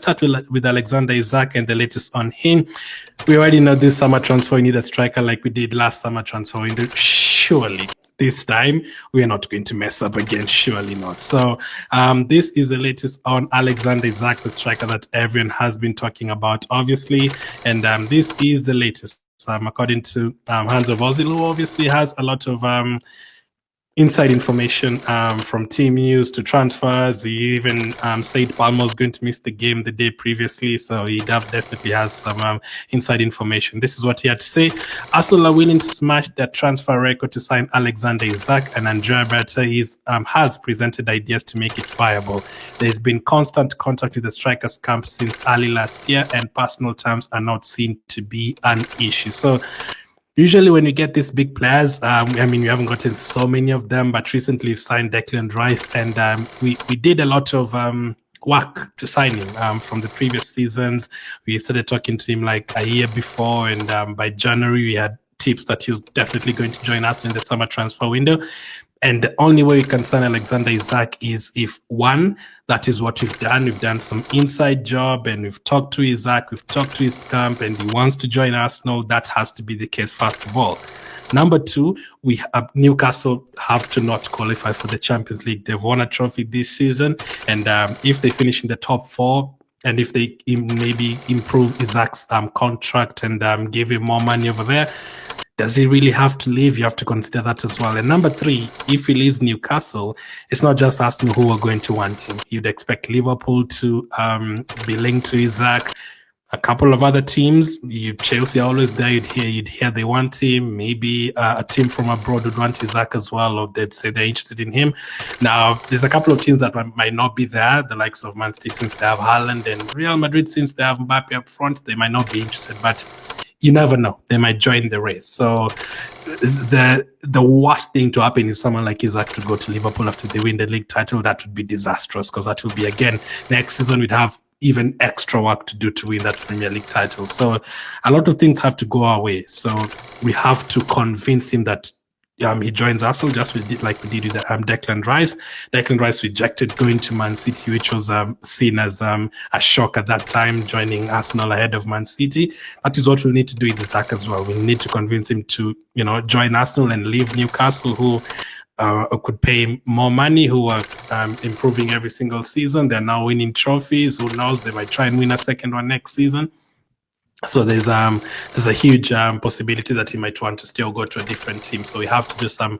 start with Alexander Isak and the latest on him. We already know this summer transfer, we need a striker like we did last summer transfer window. Surely this time we are not going to mess up again. Surely not. So this is the latest on Alexander Isak, the striker that everyone has been talking about, obviously. And this is the latest. According to Hans of Ozil, who obviously has a lot of inside information from team news to transfers. He even said Palmer was going to miss the game the day previously, so he definitely has some inside information. This is what he had to say. Arsenal are willing to smash their transfer record to sign Alexander Isak, and Andrea Berta has presented ideas to make it viable. There's been constant contact with the strikers camp since early last year, and personal terms are not seen to be an issue. So usually when you get these big players, I mean, we haven't gotten so many of them, but recently we've signed Declan Rice, and we did a lot of work to sign him from the previous seasons. We started talking to him like a year before, and by January we had tips that he was definitely going to join us in the summer transfer window. And the only way we can sign Alexander Isak is if, one, that is what we've done. We've done some inside job and we've talked to Isak, we've talked to his camp, and he wants to join Arsenal. That has to be the case, first of all. Number two, Newcastle have to not qualify for the Champions League. They've won a trophy this season, and if they finish in the top four, and if they maybe improve Isak's contract and give him more money over there, does he really have to leave? You have to consider that as well. And number three, if he leaves Newcastle, it's not just Arsenal who are going to want him. You'd expect Liverpool to be linked to Isak. A couple of other teams, Chelsea are always there. You'd hear they want him. Maybe a team from abroad would want Isak as well, or they'd say they're interested in him. Now, there's a couple of teams that might not be there. The likes of Man City, since they have Haaland, and Real Madrid, since they have Mbappe up front, they might not be interested. But you never know. They might join the race. So the worst thing to happen is someone like Isak to go to Liverpool after they win the league title. That would be disastrous, because that will be, again, next season we'd have even extra work to do to win that Premier League title. So a lot of things have to go our way. So we have to convince him that he joins Arsenal, just like we did with Declan Rice. Declan Rice rejected going to Man City, which was seen as a shock at that time, joining Arsenal ahead of Man City. That is what we need to do with Isak as well. We need to convince him to, join Arsenal and leave Newcastle, who could pay him more money, who are improving every single season. They're now winning trophies. Who knows? They might try and win a second one next season. So there's a huge possibility that he might want to still go to a different team. So we have to do some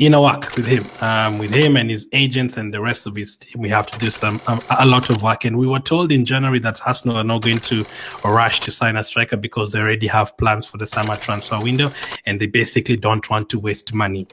inner work with him and his agents and the rest of his team. We have to do a lot of work. And we were told in January that Arsenal are not going to rush to sign a striker because they already have plans for the summer transfer window, and they basically don't want to waste money.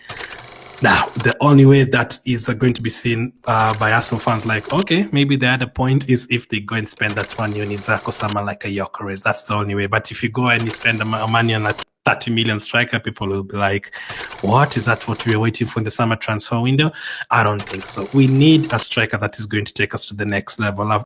Now, the only way that is going to be seen by Arsenal fans, like, okay, maybe the other point is if they go and spend that money on Isak or someone like a Gyökeres. That's the only way. But if you go and you spend money on a 30 million striker, people will be like, what? Is that what we were waiting for in the summer transfer window? I don't think so. We need a striker that is going to take us to the next level.